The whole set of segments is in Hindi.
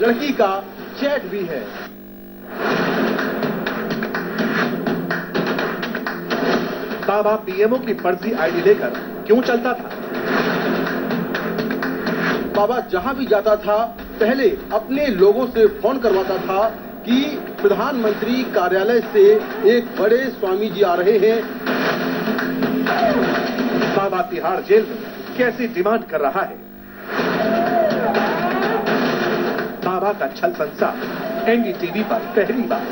लड़की का चैट भी है। बाबा पीएमओ की फर्जी आईडी लेकर क्यों चलता था? बाबा जहां भी जाता था पहले अपने लोगों से फोन करवाता था कि प्रधानमंत्री कार्यालय से एक बड़े स्वामी जी आ रहे हैं। बाबा तिहाड़ जेल में कैसी डिमांड कर रहा है? बाबा का छल संसार एनडीटीवी पर पहली बार।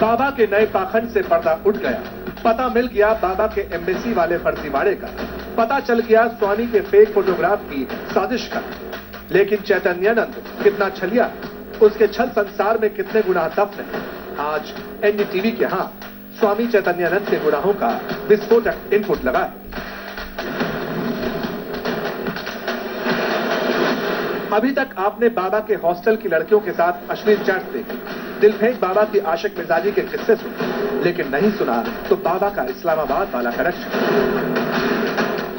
बाबा के नए पाखंड से पर्दा उठ गया। पता मिल गया बाबा के एम्बेसी वाले फर्जीवाड़े का। पता चल गया स्वामी के फेक फोटोग्राफ की साजिश का। लेकिन चैतन्यानंद कितना छलिया, उसके छल संसार में कितने गुनाह दफन है। आज एनडीटीवी के हाथ स्वामी चैतन्यानंद के गुनाहों का विस्फोटक इनपुट लगा है। अभी तक आपने बाबा के हॉस्टल की लड़कियों के साथ अश्लील चैट्स देखे, दिल फेंक बाबा की आशिक मिजाजी के किस्से सुने, लेकिन नहीं सुना तो बाबा का इस्लामाबाद वाला कनेक्शन।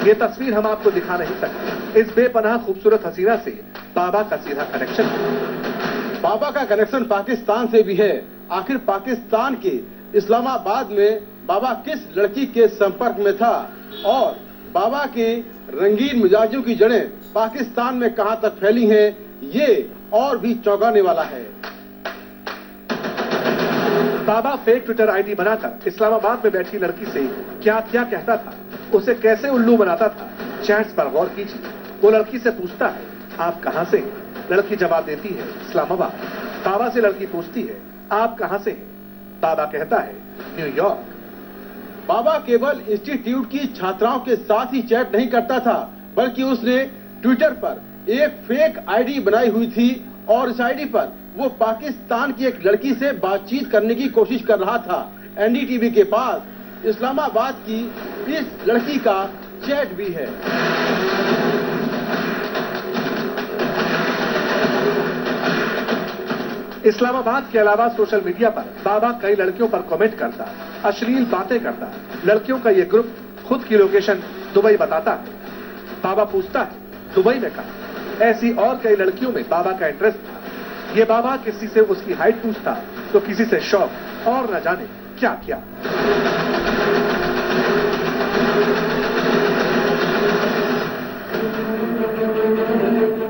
ये तस्वीर हम आपको दिखा नहीं सकते। इस बेपनाह खूबसूरत हसीना से बाबा का सीधा कनेक्शन है। बाबा का कनेक्शन पाकिस्तान से भी है। आखिर पाकिस्तान के इस्लामाबाद में बाबा किस लड़की के संपर्क में था और बाबा के रंगीन मिजाजों की जड़ें पाकिस्तान में कहां तक फैली हैं, ये और भी चौंकाने वाला है। बाबा फेक ट्विटर आईडी बनाकर इस्लामाबाद में बैठी लड़की से क्या क्या कहता था, उसे कैसे उल्लू बनाता था, चैट्स पर गौर कीजिए। वो लड़की से पूछता है आप कहां से हैं? लड़की जवाब देती है इस्लामाबाद। बाबा से लड़की पूछती है आप कहां से हैं? बाबा कहता है न्यूयॉर्क। बाबा केवल इंस्टीट्यूट की छात्राओं के साथ ही चैट नहीं करता था, बल्कि उसने ट्विटर पर एक फेक आईडी बनाई हुई थी और इस आईडी पर वो पाकिस्तान की एक लड़की से बातचीत करने की कोशिश कर रहा था। एनडीटीवी के पास इस्लामाबाद की इस लड़की का चैट भी है। इस्लामाबाद के अलावा सोशल मीडिया पर बाबा कई लड़कियों पर कमेंट करता, अश्लील बातें करता। लड़कियों का ये ग्रुप खुद की लोकेशन दुबई बताता है। बाबा पूछता है दुबई में कहा। ऐसी और कई लड़कियों में बाबा का इंटरेस्ट था। ये बाबा किसी से उसकी हाइट पूछता तो किसी से शौक और न जाने क्या क्या।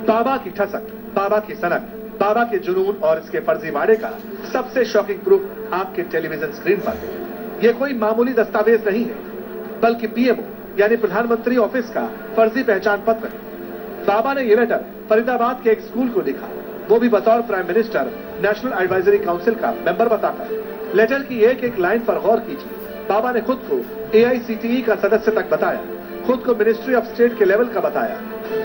बाबा की ठसक, बाबा की सनक, बाबा के जुनून और इसके फर्जीवाड़े का सबसे शॉकिंग प्रूफ आपके टेलीविजन स्क्रीन पर है। ये कोई मामूली दस्तावेज नहीं है, बल्कि पीएमओ यानी प्रधानमंत्री ऑफिस का फर्जी पहचान पत्र है। बाबा ने यह लेटर फरीदाबाद के एक स्कूल को लिखा, वो भी बतौर prime minister national advisory council का मेंबर बताता है। लेटर की एक एक लाइन पर गौर कीजिए। बाबा ने खुद को एआईसीटीई का सदस्य तक बताया, खुद को मिनिस्ट्री ऑफ स्टेट के लेवल का बताया।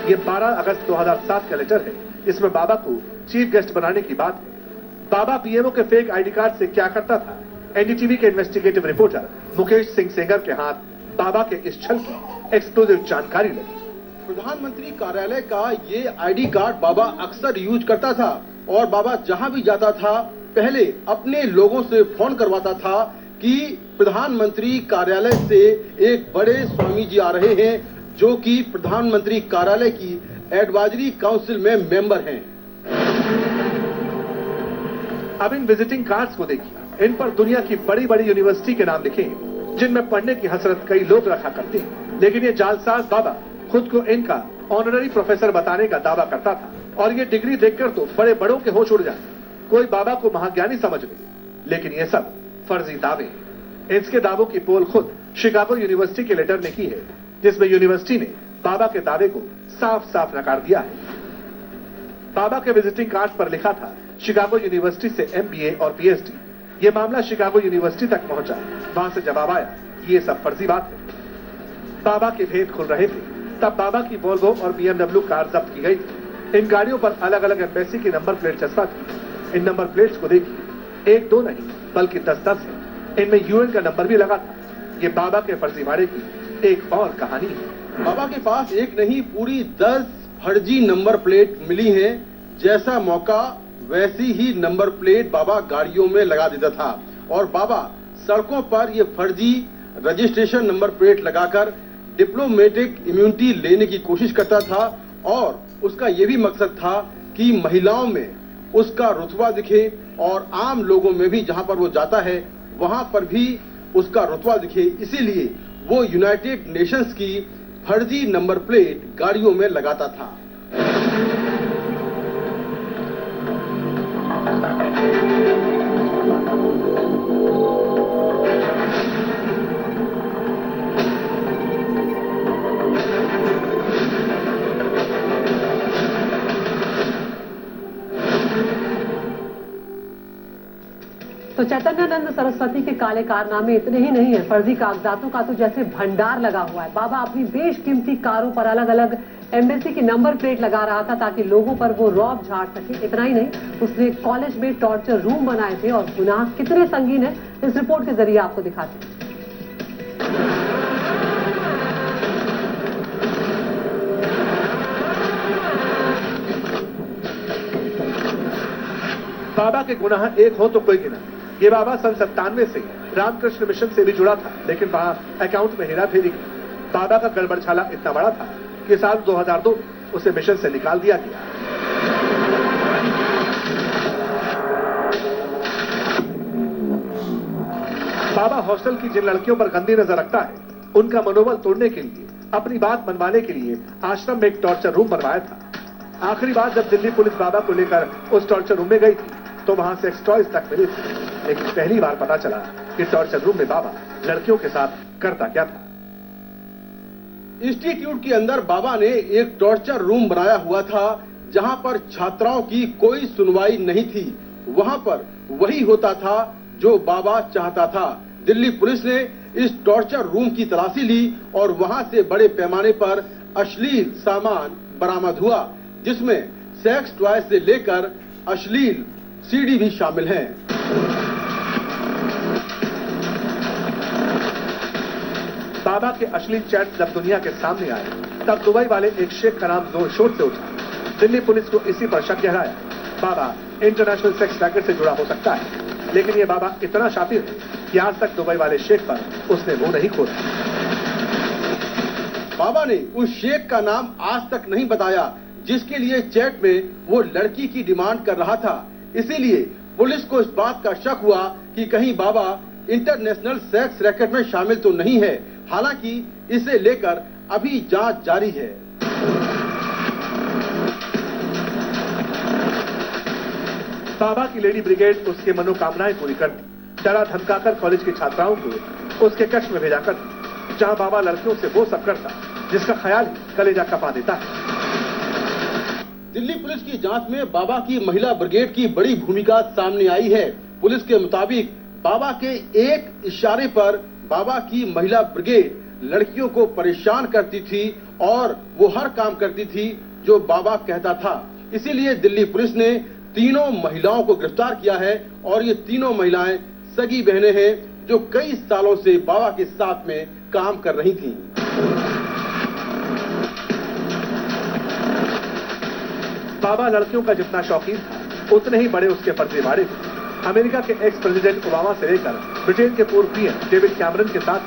ये 12 अगस्त 2007 का लेटर है। इसमें बाबा को चीफ गेस्ट बनाने की बात है। बाबा पीएमओ के फेक आईडी कार्ड से क्या करता था? एनडीटीवी के इन्वेस्टिगेटिव रिपोर्टर मुकेश सिंह सेंगर के हाथ बाबा के इस छल की एक्सक्लूसिव जानकारी लगी। प्रधानमंत्री कार्यालय का ये आईडी कार्ड बाबा अक्सर यूज करता था और बाबा जहां भी जाता था पहले अपने लोगों से फोन करवाता था कि प्रधानमंत्री कार्यालय से एक बड़े स्वामी जी आ रहे हैं जो कि प्रधानमंत्री कार्यालय की एडवाइजरी काउंसिल में मेंबर हैं। अब इन विजिटिंग कार्ड्स को देखिए। इन पर दुनिया की बड़ी बड़ी यूनिवर्सिटी के नाम लिखे हैं, जिनमें पढ़ने की हसरत कई लोग रखा करते हैं। लेकिन ये जालसाज बाबा खुद को इनका ऑनररी प्रोफेसर बताने का दावा करता था और ये डिग्री देखकर तो बड़े बड़ों के होश उड़ जाते। कोई बाबा को महाज्ञानी समझ ले, लेकिन ये सब फर्जी दावे हैं। इसके दावों की पोल खुद शिकागो यूनिवर्सिटी के लेटर ने की है, जिसमें यूनिवर्सिटी ने बाबा के दावे को साफ साफ नकार दिया है। बाबा के विजिटिंग कार्ड पर लिखा था शिकागो यूनिवर्सिटी से एमबीए और पीएचडी। ये मामला शिकागो यूनिवर्सिटी तक पहुंचा, वहां से जवाब आया ये सब फर्जी बात है। बाबा के भेद खुल रहे थे तब बाबा की वोल्वो और बीएमडब्ल्यू कार जब्त की गई थी। इन गाड़ियों पर अलग अलग एम्बेसी की नंबर प्लेट चस्पा थी। इन नंबर प्लेट्स को देखिए, 1-2 नहीं बल्कि 10-10 है। इनमें यूएन का नंबर भी लगा था। ये बाबा के फर्जीवाड़े की एक और कहानी है। बाबा के पास एक नहीं पूरी 10 फर्जी नंबर प्लेट मिली हैं। जैसा मौका वैसी ही नंबर प्लेट बाबा गाड़ियों में लगा देता था और बाबा सड़कों पर ये फर्जी रजिस्ट्रेशन नंबर प्लेट लगाकर डिप्लोमेटिक इम्यूनिटी लेने की कोशिश करता था और उसका यह भी मकसद था कि महिलाओं में उसका रुतबा दिखे और आम लोगों में भी जहां पर वो जाता है वहां पर भी उसका रुतबा दिखे। इसीलिए वो यूनाइटेड नेशंस की फर्जी नंबर प्लेट गाड़ियों में लगाता था। तो चैतन्यानंद सरस्वती के काले कारनामे इतने ही नहीं है, फर्जी कागजातों का तो जैसे भंडार लगा हुआ है। बाबा अपनी बेशकीमती कारों पर अलग अलग एम्बेसी की नंबर प्लेट लगा रहा था ताकि लोगों पर वो रौब झाड़ सके। इतना ही नहीं, उसने कॉलेज में टॉर्चर रूम बनाए थे और गुनाह कितने संगीन है इस रिपोर्ट के जरिए आपको दिखाते हैं। बाबा के गुनाह एक हो तो कोई गिना। ये बाबा सन 97 से रामकृष्ण मिशन से भी जुड़ा था, लेकिन वहां अकाउंट में हेराफेरी की। बाबा का गड़बड़छाला इतना बड़ा था कि साल 2002 उसे मिशन से निकाल दिया गया। बाबा हॉस्टल की जिन लड़कियों पर गंदी नजर रखता है, उनका मनोबल तोड़ने के लिए, अपनी बात मनवाने के लिए आश्रम में एक टॉर्चर रूम बनवाया था। आखिरी बार जब दिल्ली पुलिस बाबा को लेकर उस टॉर्चर रूम में गई थी तो वहां सेक्स टॉयज तक मिले थे, लेकिन पहली बार पता चला कि टॉर्चर रूम में बाबा लड़कियों के साथ करता क्या था। इंस्टीट्यूट के अंदर बाबा ने एक टॉर्चर रूम बनाया हुआ था जहां पर छात्राओं की कोई सुनवाई नहीं थी। वहां पर वही होता था जो बाबा चाहता था। दिल्ली पुलिस ने इस टॉर्चर रूम की तलाशी ली और वहां से बड़े पैमाने पर अश्लील सामान बरामद हुआ, जिसमें सेक्स टॉय से लेकर अश्लील सीडी भी शामिल हैं। बाबा के अश्लील चैट जब दुनिया के सामने आए तब दुबई वाले एक शेख का नाम जोर शोर से उठा। दिल्ली पुलिस को इसी पर शक गहराया। बाबा इंटरनेशनल सेक्स रैकेट से जुड़ा हो सकता है, लेकिन ये बाबा इतना शातिर है कि आज तक दुबई वाले शेख पर उसने मुंह नहीं खोला। बाबा ने उस शेख का नाम आज तक नहीं बताया जिसके लिए चैट में वो लड़की की डिमांड कर रहा था। इसीलिए पुलिस को इस बात का शक हुआ कि कहीं बाबा इंटरनेशनल सेक्स रैकेट में शामिल तो नहीं है। हालांकि इसे लेकर अभी जांच जारी है। बाबा की लेडी ब्रिगेड उसके मनोकामनाएं पूरी करती, डरा धमकाकर कॉलेज की छात्राओं को उसके कक्ष में भेजा करती, जहां बाबा लड़कियों से वो सब करता जिसका ख्याल कलेजा कपा देता है। दिल्ली पुलिस की जांच में बाबा की महिला ब्रिगेड की बड़ी भूमिका सामने आई है। पुलिस के मुताबिक बाबा के एक इशारे पर बाबा की महिला ब्रिगेड लड़कियों को परेशान करती थी और वो हर काम करती थी जो बाबा कहता था। इसीलिए दिल्ली पुलिस ने तीनों महिलाओं को गिरफ्तार किया है और ये तीनों महिलाएं सगी बहनें हैं जो कई सालों से बाबा के साथ में काम कर रही थीं। बाबा लड़कियों का जितना शौकीन था उतने ही बड़े उसके फर्जीवाड़े थे। अमेरिका के एक्स प्रेसिडेंट ओबामा से लेकर ब्रिटेन के पूर्व पीएम डेविड कैमरन के साथ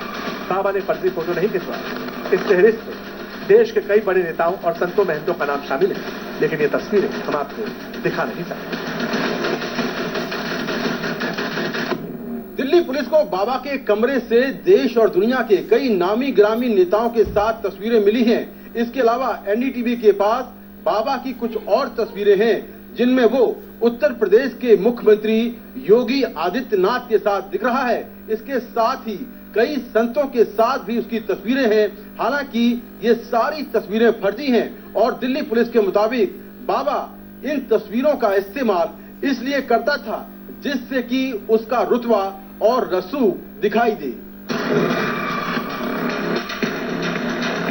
बाबा ने फर्जी फोटो नहीं खिंचवाए। इस फहरिस्त में देश के कई बड़े नेताओं और संतों महंतों का नाम शामिल है, लेकिन ये तस्वीरें हम आपको दिखा नहीं सकते। दिल्ली पुलिस को बाबा के कमरे से देश और दुनिया के कई नामी गिरामी नेताओं के साथ तस्वीरें मिली हैं। इसके अलावा एनडीटीवी के पास बाबा की कुछ और तस्वीरें हैं जिनमें वो उत्तर प्रदेश के मुख्यमंत्री योगी आदित्यनाथ के साथ दिख रहा है। इसके साथ ही कई संतों के साथ भी उसकी तस्वीरें हैं। हालांकि ये सारी तस्वीरें फर्जी हैं और दिल्ली पुलिस के मुताबिक बाबा इन तस्वीरों का इस्तेमाल इसलिए करता था जिससे कि उसका रुतबा और रसूख दिखाई दे।